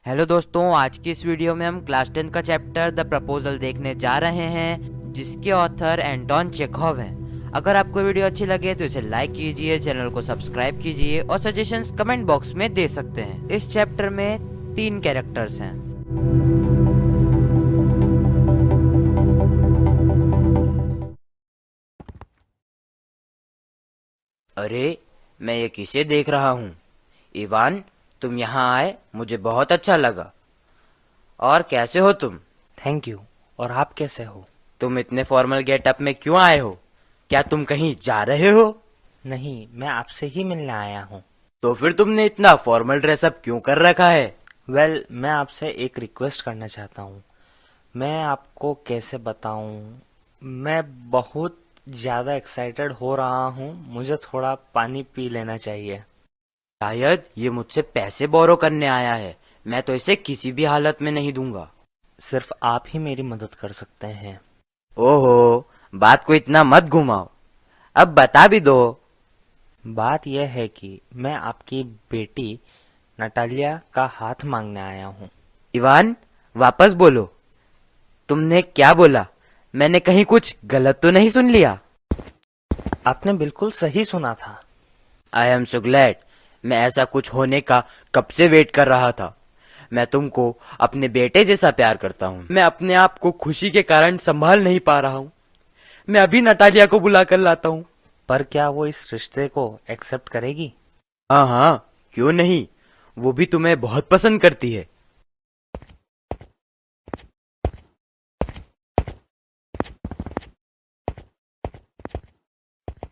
Hello दोस्तों, आज की इस वीडियो में हम क्लास 10 का चैप्टर द प्रपोजल देखने जा रहे हैं, जिसके ऑथर एंटोन चेखव हैं। अगर आपको वीडियो अच्छी लगे तो इसे लाइक कीजिए, चैनल को सब्सक्राइब कीजिए और सजेशंस कमेंट बॉक्स में दे सकते हैं। इस चैप्टर में 3 कैरेक्टर्स हैं। अरे, मैं ये किसे देख रहा हूँ? इवान, तुम यहाँ आए, मुझे बहुत अच्छा लगा। और कैसे हो तुम? Thank you. और आप कैसे हो? तुम इतने फॉर्मल गेटअप में क्यों आए हो? क्या तुम कहीं जा रहे हो? नहीं, मैं आपसे ही मिलने आया हूँ। तो फिर तुमने इतना फॉर्मल ड्रेसअप क्यों कर रखा है? मैं आपसे एक रिक्वेस्ट करना चाहता हूँ। मैं आपको कैसे बताऊँ? मैं बहुत ज़्यादा एक्साइटेड हो रहा हूँ। मुझे थोड़ा पानी पी लेना चाहिए। शायद ये मुझसे पैसे बोरो करने आया है। मैं तो इसे किसी भी हालत में नहीं दूंगा। सिर्फ आप ही मेरी मदद कर सकते हैं। ओहो, बात को इतना मत घुमाओ। अब बता भी दो। बात यह है कि मैं आपकी बेटी नटालिया का हाथ मांगने आया हूँ। इवान, वापस बोलो। तुमने क्या बोला? मैंने कहीं कुछ गलत तो नहीं सुन लिया? आपने बिल्कुल सही सुना था। I am so glad. मैं ऐसा कुछ होने का कब से वेट कर रहा था। मैं तुमको अपने बेटे जैसा प्यार करता हूँ। मैं अपने आप को खुशी के कारण संभाल नहीं पा रहा हूँ। मैं अभी नटालिया को बुला कर लाता हूँ। पर क्या वो इस रिश्ते को एक्सेप्ट करेगी? हाँ हाँ, क्यों नहीं। वो भी तुम्हें बहुत पसंद करती है।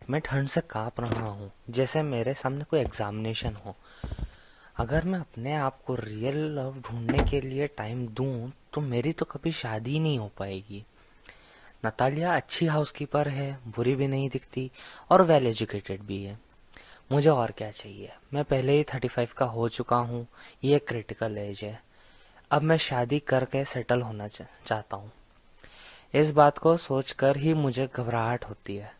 मैं ठंड से कांप रहा हूँ, जैसे मेरे सामने कोई एग्जामिनेशन हो। अगर मैं अपने आप को रियल लव ढूंढने के लिए टाइम दूं तो मेरी तो कभी शादी ही नहीं हो पाएगी। नतालिया अच्छी हाउसकीपर है, बुरी भी नहीं दिखती और वेल एजुकेटेड भी है। मुझे और क्या चाहिए? मैं पहले ही 35 का हो चुका हूँ। ये क्रिटिकल एज है। अब मैं शादी करके सेटल होना चाहता हूँ। इस बात को सोचकर ही मुझे घबराहट होती है।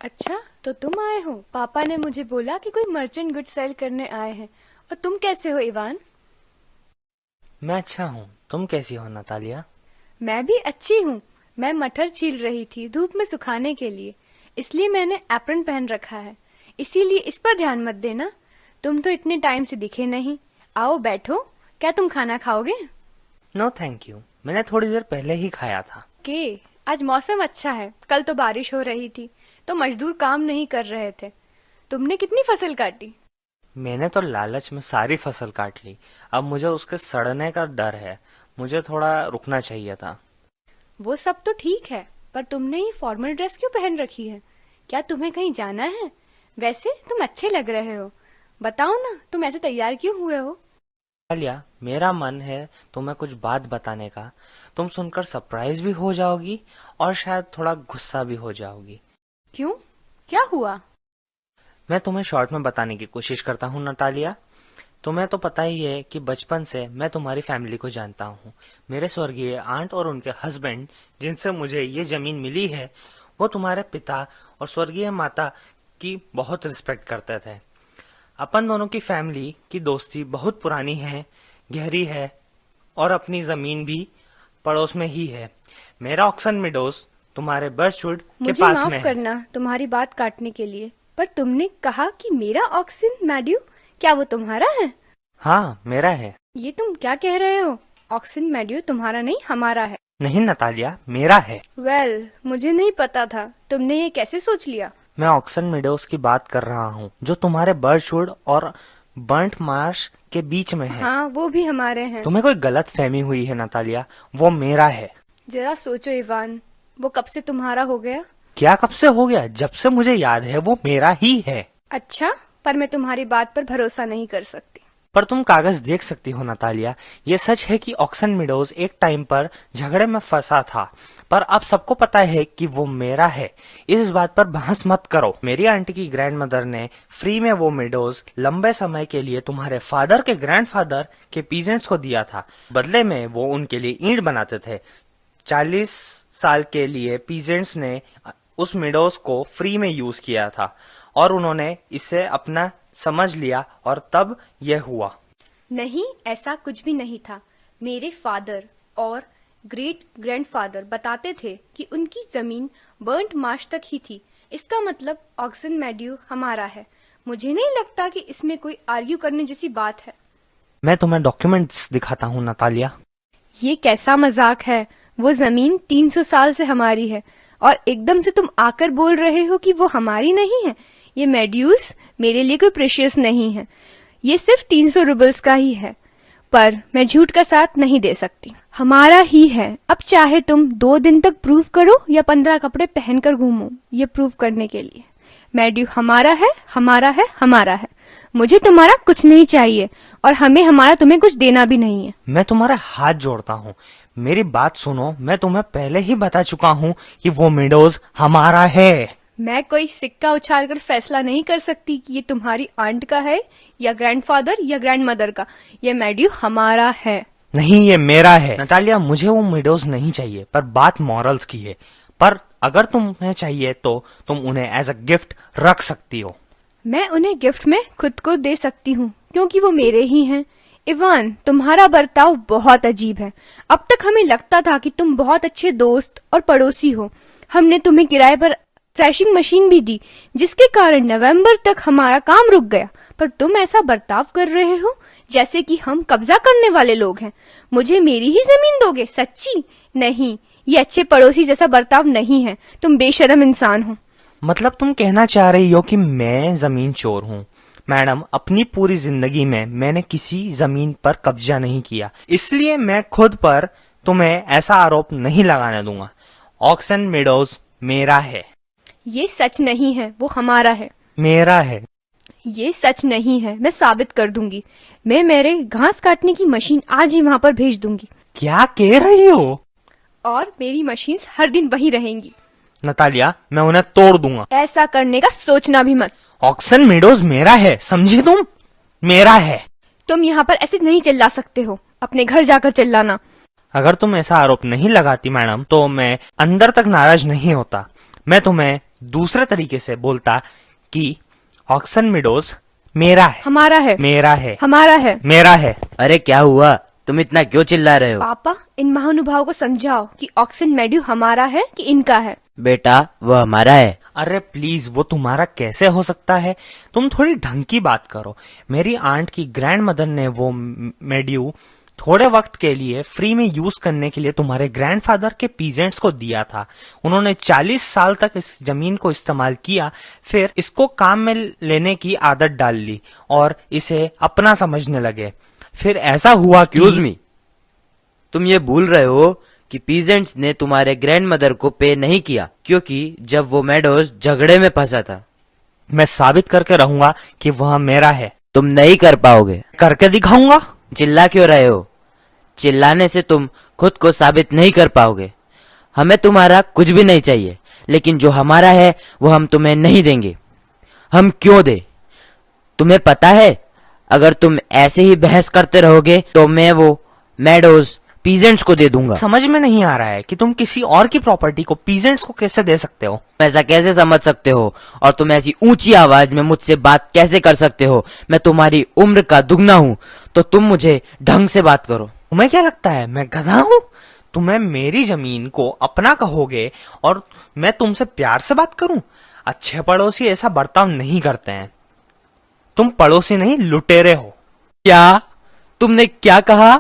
अच्छा, तो तुम आए हो। पापा ने मुझे बोला कि कोई मर्चेंट गुड सेल करने आए हैं। और तुम कैसे हो इवान? मैं अच्छा हूँ। तुम कैसी हो नतालिया? मैं भी अच्छी हूँ। मैं मटर छील रही थी धूप में सुखाने के लिए, इसलिए मैंने एप्रन पहन रखा है। इसीलिए इस पर ध्यान मत देना। तुम तो इतने टाइम से दिखे नहीं। आओ बैठो। क्या तुम खाना खाओगे? नो थैंक यू, मैंने थोड़ी देर पहले ही खाया था। के आज मौसम अच्छा है। कल तो बारिश हो रही थी तो मजदूर काम नहीं कर रहे थे। तुमने कितनी फसल काटी? मैंने तो लालच में सारी फसल काट ली। अब मुझे उसके सड़ने का डर है। मुझे थोड़ा रुकना चाहिए था। वो सब तो ठीक है, पर तुमने ये फॉर्मल ड्रेस क्यों पहन रखी है? क्या तुम्हें कहीं जाना है? वैसे तुम अच्छे लग रहे हो। बताओ ना, तुम ऐसे तैयार क्यों हुए हो? आलिया, मेरा मन है तुम्हें कुछ बात बताने का। तुम सुनकर सरप्राइज भी हो जाओगी और शायद थोड़ा गुस्सा भी हो जाओगी। क्यों? क्या हुआ? मैं तुम्हें शॉर्ट में बताने की कोशिश करता हूँ नटालिया। तुम्हें तो पता ही है कि बचपन से मैं तुम्हारी फैमिली को जानता हूँ। मेरे स्वर्गीय आंट और उनके हस्बैंड, जिनसे मुझे ये जमीन मिली है, वो तुम्हारे पिता और स्वर्गीय माता की बहुत रिस्पेक्ट करते थे। अपन दोनों की फैमिली की दोस्ती बहुत पुरानी है, गहरी है और अपनी जमीन भी पड़ोस में ही है। मेरा ऑक्सन मिडोज तुम्हारे बर्चवुड के मुझे पास में माफ है। करना तुम्हारी बात काटने के लिए, पर तुमने कहा कि मेरा ऑक्सिन मैड्यू, क्या वो तुम्हारा है? हाँ, मेरा है। ये तुम क्या कह रहे हो? ऑक्सिन मैड्यू तुम्हारा नहीं, हमारा है। नहीं नतालिया, मेरा है। मुझे नहीं पता था। तुमने ये कैसे सोच लिया? मैं ऑक्सन मिडोज की बात कर रहा हूँ, जो तुम्हारे बर्चवुड और बर्ंट मार्श के बीच में है। हाँ, वो भी हमारे हैं। तुम्हें कोई गलत फहमी हुई है नतालिया, वो मेरा है। जरा सोचो इवान, वो कब से तुम्हारा हो गया? क्या कब से हो गया? जब से मुझे याद है वो मेरा ही है। अच्छा, पर मैं तुम्हारी बात पर भरोसा नहीं कर सकती। पर तुम कागज देख सकती हो नतालिया। ये सच है कि ऑक्सन मिडोज एक टाइम पर झगड़े में फंसा था, पर अब सबको पता है कि वो मेरा है। इस बात पर बहस मत करो। मेरी आंटी की ग्रैंडमदर ने फ्री में वो मिडोज लंबे समय के लिए तुम्हारे फादर के ग्रैंडफादर के पीजेंट्स को दिया था। बदले में वो उनके लिए ईंट बनाते थे। 40 साल के लिए पीजेंट्स ने उस मिडोज को फ्री में यूज किया था और उन्होंने इसे अपना समझ लिया और तब यह हुआ। नहीं, ऐसा कुछ भी नहीं था। मेरे फादर और ग्रेट ग्रैंडफादर बताते थे कि उनकी जमीन बर्न्ट मार्श तक ही थी। इसका मतलब ऑक्सन मेड्यू हमारा है। मुझे नहीं लगता कि इसमें कोई आर्ग्यू करने जैसी बात है। मैं तुम्हें डॉक्यूमेंट्स दिखाता हूँ नतालिया। ये कैसा मजाक है? वो जमीन 300 साल से हमारी है और एकदम से तुम आकर बोल रहे हो कि वो हमारी नहीं है। ये मेड्यूस मेरे लिए कोई प्रेशियस नहीं है। ये सिर्फ 300 रूबल्स का ही है, पर मैं झूठ का साथ नहीं दे सकती। हमारा ही है। अब चाहे तुम 2 दिन तक प्रूव करो या 15 कपड़े पहनकर घूमो, ये प्रूव करने के लिए मेड्यू हमारा है, हमारा है, हमारा है। मुझे तुम्हारा कुछ नहीं चाहिए और हमें हमारा तुम्हें कुछ देना भी नहीं है। मैं तुम्हारे हाथ जोड़ता हूँ, मेरी बात सुनो। मैं तुम्हें पहले ही बता चुका हूँ कि वो मेडोज हमारा है। मैं कोई सिक्का उछालकर फैसला नहीं कर सकती कि ये तुम्हारी आंट का है या ग्रैंडफादर या ग्रैंडमदर का। ये मेड्यू हमारा है। नहीं, ये मेरा है। नतालिया, मुझे वो मेडोज नहीं चाहिए, पर बात मॉरल्स की है। पर अगर तुम्हें चाहिए तो तुम उन्हें एज अ गिफ्ट रख सकती हो। मैं उन्हें गिफ्ट में खुद को दे सकती हूँ क्योंकि वो मेरे ही हैं। इवान, तुम्हारा बर्ताव बहुत अजीब है। अब तक हमें लगता था कि तुम बहुत अच्छे दोस्त और पड़ोसी हो। हमने तुम्हें किराए पर थ्रेशिंग मशीन भी दी, जिसके कारण नवंबर तक हमारा काम रुक गया। पर तुम ऐसा बर्ताव कर रहे हो जैसे कि हम कब्जा करने वाले लोग हैं। मुझे मेरी ही जमीन दोगे? सच्ची? नहीं, ये अच्छे पड़ोसी जैसा बर्ताव नहीं है। तुम बेशर्म इंसान हो। मतलब तुम कहना चाह रही हो कि मैं जमीन चोर हूँ? मैडम, अपनी पूरी जिंदगी में मैंने किसी जमीन पर कब्जा नहीं किया, इसलिए मैं खुद पर तुम्हें ऐसा आरोप नहीं लगाने दूंगा। ऑक्सन मेडोज मेरा है। ये सच नहीं है, वो हमारा है। मेरा है। ये सच नहीं है, मैं साबित कर दूंगी। मैं मेरे घास काटने की मशीन आज ही वहाँ पर भेज दूंगी क्या कह रही हो? और मेरी मशीन्स हर दिन वहीं रहेंगी। नतालिया, मैं उन्हें तोड़ दूंगा। ऐसा करने का सोचना भी मत। ऑक्सन मेडोज मेरा है, समझी तुम? मेरा है। तुम यहाँ पर ऐसे नहीं चिल्ला सकते हो। अपने घर जाकर चिल्लाना। अगर तुम ऐसा आरोप नहीं लगाती मैडम, तो मैं अंदर तक नाराज नहीं होता। मैं तुम्हें दूसरे तरीके से बोलता कि ऑक्सन मेडोज मेरा है। हमारा है। मेरा है। हमारा है। मेरा है। अरे क्या हुआ? तुम इतना क्यों चिल्ला रहे हो? पापा, इन महानुभावों को समझाओ कि ऑक्सन मेड्यू हमारा है कि इनका है। बेटा, वो हमारा है। अरे प्लीज, वो तुम्हारा कैसे हो सकता है? तुम थोड़ी ढंग की बात करो। मेरी आंट की ग्रैंड मदर ने वो मेड्यू थोड़े वक्त के लिए फ्री में यूज करने के लिए तुम्हारे ग्रैंडफादर के पीजेंट्स को दिया था। उन्होंने 40 साल तक इस जमीन को इस्तेमाल किया, फिर इसको काम में लेने की आदत डाल ली और इसे अपना समझने लगे। फिर ऐसा हुआ कि एक्सक्यूज मी, तुम ये भूल रहे हो कि पीजेंट्स ने तुम्हारे ग्रैंडमदर को पे नहीं किया, क्योंकि जब वो मेडोज झगड़े में फंसा था। मैं साबित करके रहूंगा कि वह मेरा है। तुम नहीं कर पाओगे। करके दिखाऊंगा। चिल्ला क्यों रहे हो? चिल्लाने से तुम खुद को साबित नहीं कर पाओगे। हमें तुम्हारा कुछ भी नहीं चाहिए, लेकिन जो हमारा है वो हम तुम्हें नहीं देंगे। हम क्यों दे? तुम्हें पता है, अगर तुम ऐसे ही बहस करते रहोगे तो मैं वो मेडोज पीजेंट्स को दे दूंगा। समझ में नहीं आ रहा है कि तुम किसी और की प्रॉपर्टी को पीजेंट्स को कैसे दे सकते हो? ऐसा कैसे समझ सकते हो? और तुम ऐसी ऊंची आवाज में मुझसे बात कैसे कर सकते हो? मैं तुम्हारी उम्र का दुगना हूँ, तो तुम मुझे ढंग से बात करो। तुम्हें क्या लगता है मैं गधा हूँ? तुम्हें मेरी जमीन को अपना कहोगे और मैं तुमसे प्यार से बात करूं? अच्छे पड़ोसी ऐसा बर्ताव नहीं करते हैं। तुम पड़ोसी नहीं, लुटेरे हो। क्या? तुमने क्या कहा?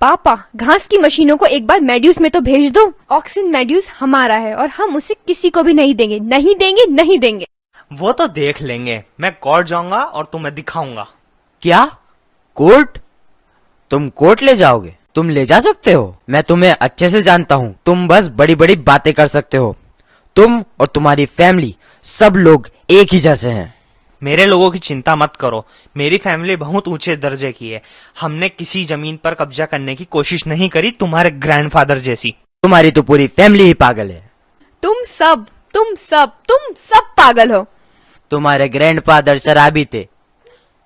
पापा, घास की मशीनों को एक बार मेड्यूस में तो भेज दो। ऑक्सन मेड्यूस हमारा है और हम उसे किसी को भी नहीं देंगे, नहीं देंगे, नहीं देंगे। वो तो देख लेंगे। मैं कोर्ट जाऊंगा और तुम्हें दिखाऊंगा। क्या? कोर्ट? तुम कोर्ट ले जाओगे? तुम ले जा सकते हो। मैं तुम्हें अच्छे से जानता हूँ। तुम बस बड़ी बड़ी बातें कर सकते हो। तुम और तुम्हारी फैमिली, सब लोग एक ही जैसे हैं। मेरे लोगों की चिंता मत करो। मेरी फैमिली बहुत ऊंचे दर्जे की है। हमने किसी जमीन पर कब्जा करने की कोशिश नहीं करी, तुम्हारे ग्रैंडफादर जैसी। तुम्हारी तो पूरी फैमिली ही पागल है। तुम सब पागल हो। तुम्हारे ग्रैंडफादर शराबी थे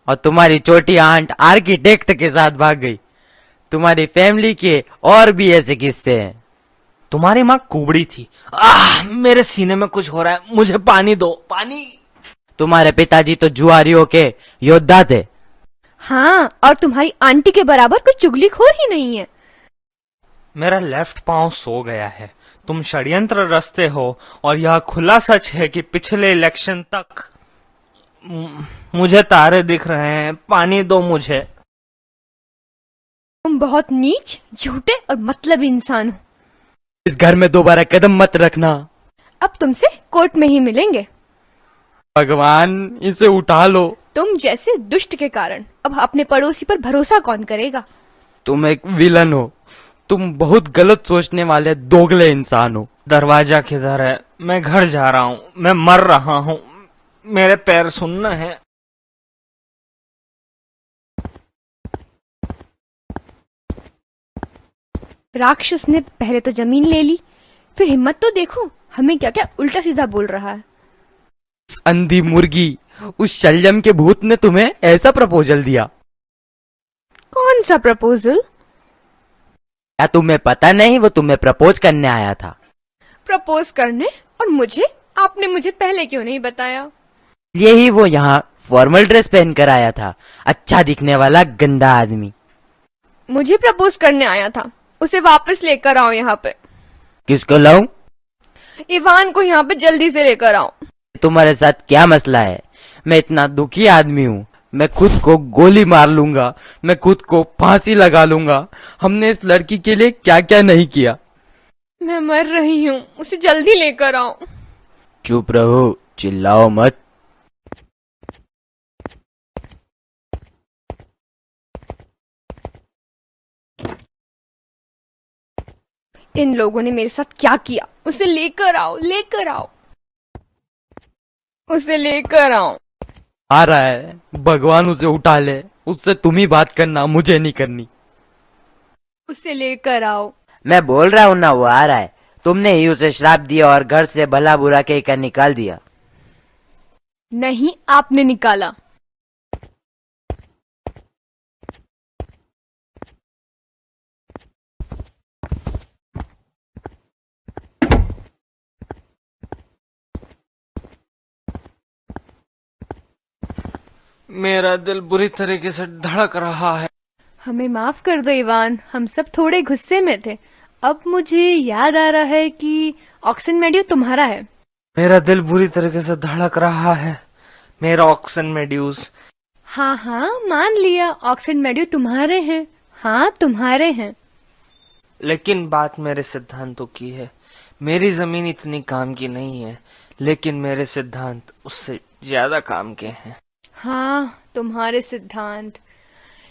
और तुम्हारी छोटी आंट आर्किटेक्ट के साथ भाग गई। तुम्हारी फैमिली के और भी ऐसे किस्से हैं। तुम्हारी माँ कुबड़ी थी। मेरे सीने में कुछ हो रहा है, मुझे पानी दो, पानी। तुम्हारे पिताजी तो जुआरियों के योद्धा थे। हाँ, और तुम्हारी आंटी के बराबर कोई चुगलीखोर ही नहीं है। मेरा लेफ्ट पांव सो गया है। तुम षड्यंत्र रचते हो और यह खुला सच है कि पिछले इलेक्शन तक मुझे तारे दिख रहे हैं। पानी दो मुझे। तुम बहुत नीच, झूठे और मतलबी इंसान हो। इस घर में दोबारा कदम मत रखना। अब तुमसे कोर्ट में ही मिलेंगे। भगवान, इसे उठा लो। तुम जैसे दुष्ट के कारण अब अपने पड़ोसी पर भरोसा कौन करेगा? तुम एक विलन हो। तुम बहुत गलत सोचने वाले दोगले इंसान हो। दरवाजा किधर है? मैं घर जा रहा हूँ। मैं मर रहा हूँ। मेरे पैर सुनना है। राक्षस ने पहले तो जमीन ले ली, फिर हिम्मत तो देखो, हमें क्या क्या उल्टा सीधा बोल रहा है। उस अंधी मुर्गी, उस शल्यम के भूत ने तुम्हें ऐसा प्रपोजल दिया। कौन सा प्रपोजल? क्या तुम्हें पता नहीं? वो तुम्हें प्रपोज करने आया था। प्रपोज करने? और मुझे? आपने मुझे पहले क्यों नहीं बताया? यही वो यहाँ फॉर्मल ड्रेस पहन कर आया था, अच्छा दिखने वाला गंदा आदमी। मुझे प्रपोज करने आया था। उसे वापस लेकर आओ यहाँ पे। किसको लाऊं? इवान को यहाँ पे जल्दी से लेकर आओ। तुम्हारे साथ क्या मसला है? मैं इतना दुखी आदमी हूँ। मैं खुद को गोली मार लूंगा, मैं खुद को फांसी लगा लूंगा। हमने इस लड़की के लिए क्या क्या नहीं किया। मैं मर रही हूँ, उसे जल्दी लेकर आओ। चुप रहो, चिल्लाओ मत। इन लोगों ने मेरे साथ क्या किया? उसे लेकर आओ, लेकर आओ, उसे लेकर आओ। आ रहा है, भगवान उसे उठा ले। उससे तुम ही बात करना, मुझे नहीं करनी। उसे लेकर आओ। मैं बोल रहा हूँ ना, वो आ रहा है। तुमने ही उसे श्राप दिया और घर से भला बुरा कहकर निकाल दिया। नहीं, आपने निकाला। मेरा दिल बुरी तरीके से धड़क रहा है। हमें माफ कर दो इवान, हम सब थोड़े गुस्से में थे। अब मुझे याद आ रहा है कि ऑक्सन मेड्यू तुम्हारा है। मेरा दिल बुरी तरीके से धड़क रहा है। मेरा ऑक्सन मेड्यूस। हाँ हाँ, मान लिया, ऑक्सन मेड्यू तुम्हारे हैं। हाँ, तुम्हारे हैं। लेकिन बात मेरे सिद्धांतों की है। मेरी जमीन इतनी काम की नहीं है, लेकिन मेरे सिद्धांत उससे ज्यादा काम के हैं। हाँ, तुम्हारे सिद्धांत।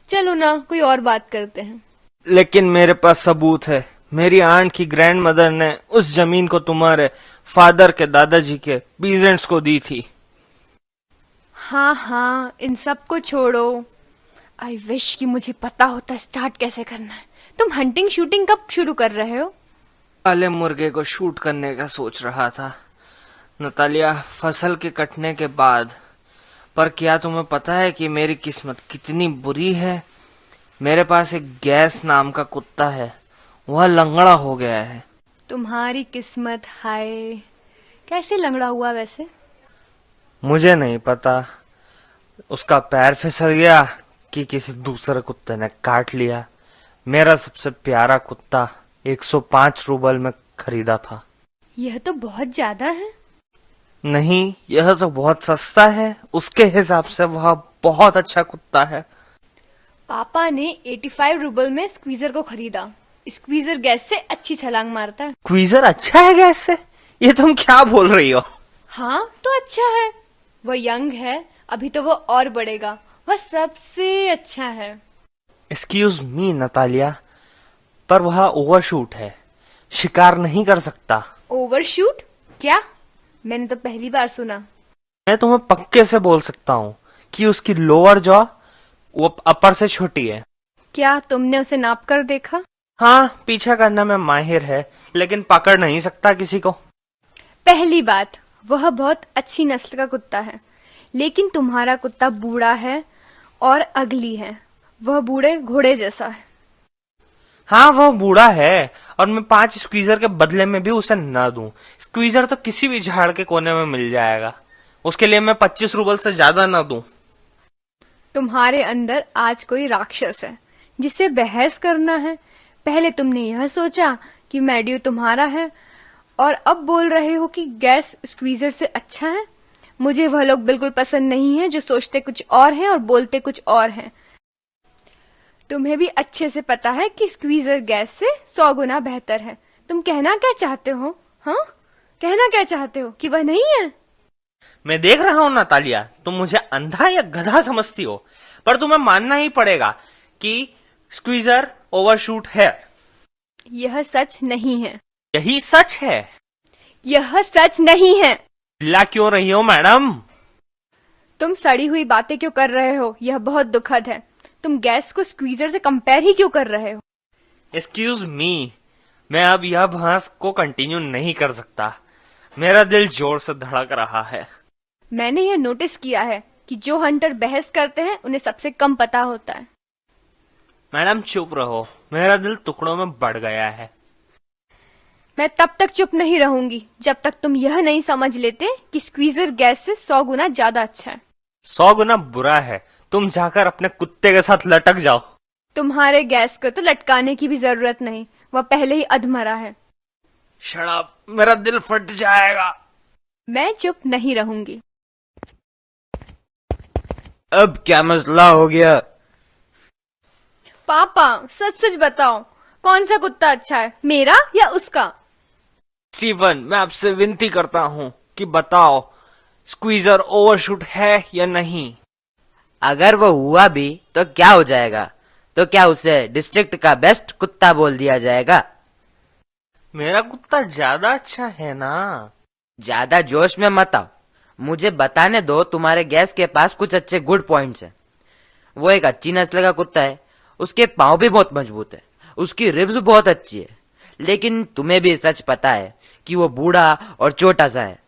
चलो ना, कोई और बात करते हैं। लेकिन मेरे पास सबूत है। मेरी आंट की ग्रैंड मदर ने उस जमीन को तुम्हारे फादर के दादाजी के पीजेंट्स को दी थी। हाँ हाँ, इन सब को छोड़ो। आई विश कि मुझे पता होता स्टार्ट कैसे करना है। तुम हंटिंग शूटिंग कब शुरू कर रहे हो? काले मुर्गे को शूट करने का सोच रहा था नतालिया, फसल के कटने के बाद। पर क्या तुम्हें पता है कि मेरी किस्मत कितनी बुरी है? मेरे पास एक गैस नाम का कुत्ता है, वह लंगड़ा हो गया है। तुम्हारी किस्मत, हाय। कैसे लंगड़ा हुआ वैसे? मुझे नहीं पता, उसका पैर फिसल गया कि किसी दूसरे कुत्ते ने काट लिया। मेरा सबसे प्यारा कुत्ता 105 रूबल में खरीदा था। यह तो बहुत ज्यादा है। नहीं, यह तो बहुत सस्ता है। उसके हिसाब से वह बहुत अच्छा कुत्ता है। पापा ने 85 रूबल में स्क्वीजर को खरीदा। स्क्वीजर गैस से अच्छी छलांग मारता है। क्वीजर अच्छा है गैस से? ये तुम क्या बोल रही हो? हाँ तो अच्छा है। वह यंग है, अभी तो वो और बढ़ेगा। वह सबसे अच्छा है। एक्सक्यूज मी नतालिया, पर वह ओवरशूट है, शिकार नहीं कर सकता। ओवरशूट? क्या? मैंने तो पहली बार सुना। मैं तुम्हें पक्के से बोल सकता हूँ कि उसकी लोअर जॉ वो अपर से छोटी है। क्या तुमने उसे नाप कर देखा? हाँ, पीछा करने में माहिर है, लेकिन पकड़ नहीं सकता किसी को। पहली बात, वह बहुत अच्छी नस्ल का कुत्ता है, लेकिन तुम्हारा कुत्ता बूढ़ा है और अगली है। वह बूढ़े घोड़े जैसा है। हाँ, वो बूढ़ा है और मैं 5 स्क्वीजर के बदले में भी उसे न दूं। स्क्वीजर तो किसी भी झाड़ के कोने में मिल जाएगा। उसके लिए मैं 25 रूबल से ज्यादा न दूं। तुम्हारे अंदर आज कोई राक्षस है जिसे बहस करना है। पहले तुमने यह सोचा कि मैड्यू तुम्हारा है और अब बोल रहे हो कि गैस स्क्वीजर से अच्छा है। मुझे वह लोग बिल्कुल पसंद नहीं है जो सोचते कुछ और हैं और बोलते कुछ और हैं। तुम्हें भी अच्छे से पता है कि स्क्वीजर गैस से 100 गुना बेहतर है। तुम कहना क्या चाहते हो? हाँ, कहना क्या चाहते हो कि वह नहीं है? मैं देख रहा हूँ नातालिया, तुम मुझे अंधा या गधा समझती हो, पर तुम्हें मानना ही पड़ेगा कि स्क्वीजर ओवरशूट है। यह सच नहीं है। यही सच है। यह सच नहीं है। चिल्ला क्यों रही हो मैडम? तुम सड़ी हुई बातें क्यों कर रहे हो? यह बहुत दुखद है। तुम गैस को स्क्वीजर से कंपेयर ही क्यों कर रहे हो? एक्सक्यूज मी, मैं अब यह बहस को कंटिन्यू नहीं कर सकता। मेरा दिल जोर से धड़क रहा है। मैंने यह नोटिस किया है कि जो हंटर बहस करते हैं उन्हें सबसे कम पता होता है। मैडम चुप रहो, मेरा दिल टुकड़ों में बढ़ गया है। मैं तब तक चुप नहीं रहूंगी जब तक तुम यह नहीं समझ लेते कि स्क्वीजर गैस से 100 गुना ज्यादा अच्छा है। 100 गुना बुरा है। तुम जाकर अपने कुत्ते के साथ लटक जाओ। तुम्हारे गैस को तो लटकाने की भी जरूरत नहीं, वह पहले ही अधमरा है। शराब, मेरा दिल फट जाएगा। मैं चुप नहीं रहूंगी। अब क्या मसला हो गया? पापा सच सच बताओ, कौन सा कुत्ता अच्छा है, मेरा या उसका? स्टीवन, मैं आपसे विनती करता हूँ कि बताओ, स्क्वीजर ओवरशूट है या नहीं? अगर वो हुआ भी तो क्या हो जाएगा? तो क्या उसे डिस्ट्रिक्ट का बेस्ट कुत्ता बोल दिया जाएगा? मेरा कुत्ता ज्यादा अच्छा है ना। ज्यादा जोश में मत आओ, मुझे बताने दो। तुम्हारे गैस के पास कुछ अच्छे गुड पॉइंट्स हैं। वो एक अच्छी नस्ल का कुत्ता है, उसके पांव भी बहुत मजबूत है, उसकी रिब्स बहुत अच्छी है। लेकिन तुम्हें भी सच पता है कि वो बूढ़ा और छोटा सा है।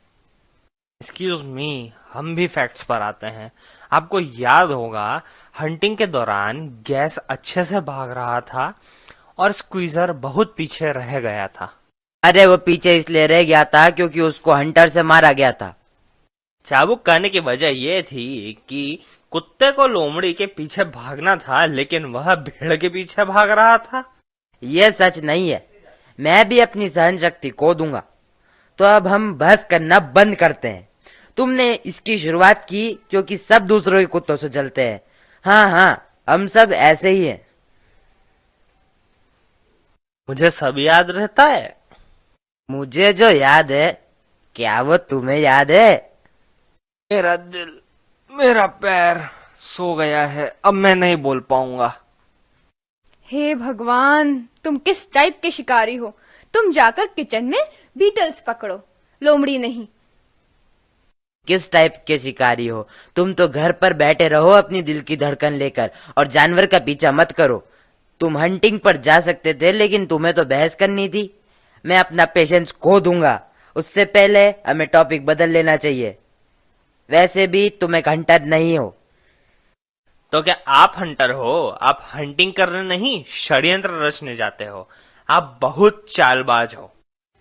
एक्सक्यूज मी, हम भी फैक्ट्स पर आते हैं। आपको याद होगा, हंटिंग के दौरान गैस अच्छे से भाग रहा था और स्क्वीजर बहुत पीछे रह गया था। अरे वो पीछे इसलिए रह गया था क्योंकि उसको हंटर से मारा गया था। चाबुक कहने की वजह यह थी कि कुत्ते को लोमड़ी के पीछे भागना था, लेकिन वह भेड़ के पीछे भाग रहा था। ये सच नहीं है, मैं भी अपनी सहन शक्ति खो दूंगा। तो अब हम बहस करना बंद करते हैं। तुमने इसकी शुरुआत की क्योंकि सब दूसरों के कुत्तों से जलते हैं। हाँ हाँ, हम सब ऐसे ही हैं। मुझे सब याद रहता है। मुझे जो याद है, क्या वो तुम्हें याद है? मेरा दिल, मेरा पैर सो गया है, अब मैं नहीं बोल पाऊंगा। हे भगवान, तुम किस टाइप के शिकारी हो? तुम जाकर किचन में बीटल्स पकड़ो, लोमड़ी नहीं। किस टाइप के शिकारी हो? तुम तो घर पर बैठे रहो अपनी दिल की धड़कन लेकर और जानवर का पीछा मत करो। तुम हंटिंग पर जा सकते थे, लेकिन तुम्हें तो बहस करनी थी। मैं अपना पेशेंस खो दूंगा, उससे पहले हमें टॉपिक बदल लेना चाहिए। वैसे भी तुम एक हंटर नहीं हो। तो क्या आप हंटर हो? आप हंटिंग करने नहीं, षड्यंत्र रचने जाते हो। आप बहुत चालबाज हो।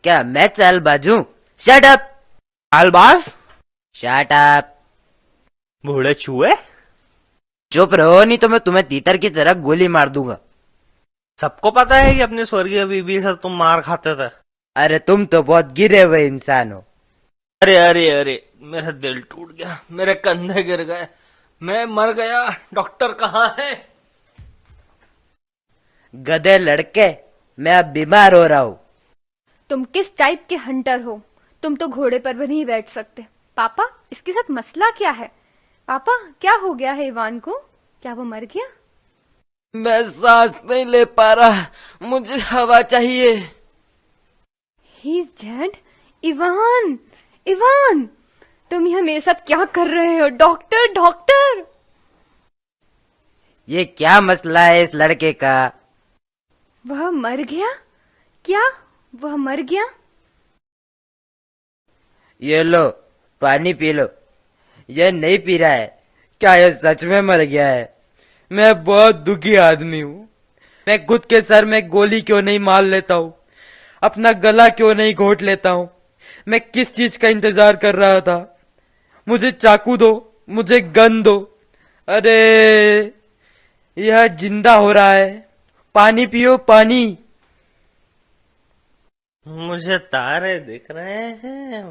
क्या मैं चालबाज हूँ? Shut up! चालबाज? Shut up! बूढ़े चूहे? चुप रहो, नहीं तो मैं तुम्हें तीतर की तरह गोली मार दूंगा। सबको पता है कि अपनी स्वर्गीय बीबी से तुम मार खाते थे। अरे तुम तो बहुत गिरे हुए इंसान हो। अरे अरे अरे, मेरा दिल टूट गया, मेरे कंधे गिर गए, मैं मर गया। डॉक्टर कहाँ है? गधे लड़के, मैं अब बीमार हो रहा हूँ। तुम किस टाइप के हंटर हो? तुम तो घोड़े पर भी नहीं बैठ सकते। पापा, इसके साथ मसला क्या है? पापा, क्या हो गया है इवान को? क्या वो मर गया? मैं सांस नहीं ले पा रहा, मुझे हवा चाहिए। He's dead? इवान, इवान, तुम यह मेरे साथ क्या कर रहे हो? Doctor, doctor! ये क्या मसला है इस लड़के का? वह मर गया? क्या वह मर गया? ये लो, पानी पी लो। ये नहीं पी रहा है। क्या ये सच में मर गया है? मैं बहुत दुखी आदमी हूँ। मैं खुद के सर में गोली क्यों नहीं मार लेता हूँ? अपना गला क्यों नहीं घोट लेता हूँ? मैं किस चीज का इंतजार कर रहा था? मुझे चाकू दो, मुझे गन दो। अरे यह जिंदा हो रहा है, पानी पियो पानी। मुझे तारे दिख रहे हैं।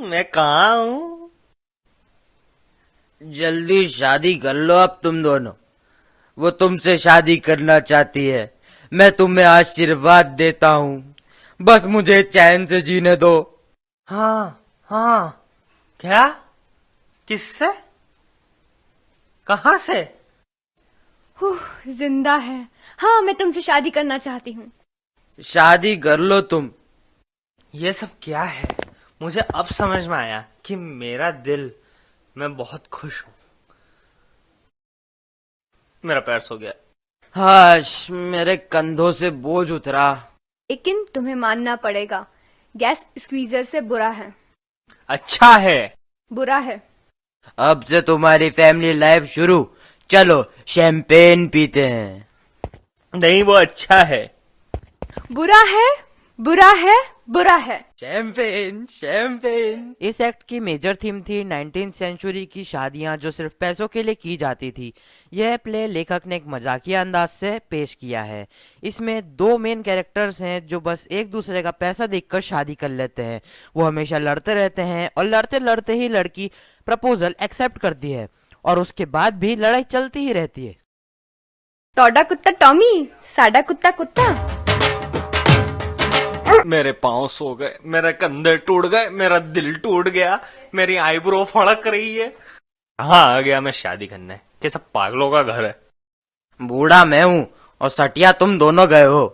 मैं कहाँ हूँ? जल्दी शादी कर लो अब तुम दोनों, वो तुमसे शादी करना चाहती है। मैं तुम्हें आशीर्वाद देता हूँ, बस मुझे चैन से जीने दो। हाँ हाँ। क्या? किससे? कहाँ से? जिंदा है। हाँ, मैं तुमसे शादी करना चाहती हूँ। शादी कर लो तुम। ये सब क्या है? मुझे अब समझ में आया कि मेरा दिल, मैं बहुत खुश हूँ। मेरा पैर सो गया। हाश, मेरे कंधों से बोझ उतरा। लेकिन तुम्हें मानना पड़ेगा, गैस स्क्वीजर से बुरा है। अच्छा है। बुरा है। अब से तुम्हारी फैमिली लाइफ शुरू। चलो शैंपेन पीते हैं। नहीं, वो अच्छा है। बुरा है, बुरा है, बुरा है। Champagne champagne. इस एक्ट की मेजर थीम थी 19th सेंचुरी की शादियां जो सिर्फ पैसों के लिए की जाती थी। यह प्ले लेखक ने एक मजाकिया अंदाज से पेश किया है। इसमें दो मेन कैरेक्टर्स हैं जो बस एक दूसरे का पैसा देखकर शादी कर लेते हैं। वो हमेशा लड़ते रहते हैं और लड़ते लड़ते ही लड़की प्रपोजल एक्सेप्ट करती है और उसके बाद भी लड़ाई चलती ही रहती है। तोड़ा कुत्ता टॉमी, साडा कुत्ता कुत्ता। मेरे पांव सो गए, मेरे कंधे टूट गए, मेरा दिल टूट गया, मेरी आईब्रो फड़क रही है। हाँ, आ गया मैं शादी करने। ये सब पागलों का घर है। बूढ़ा मैं हूँ और सटिया तुम दोनों गए हो।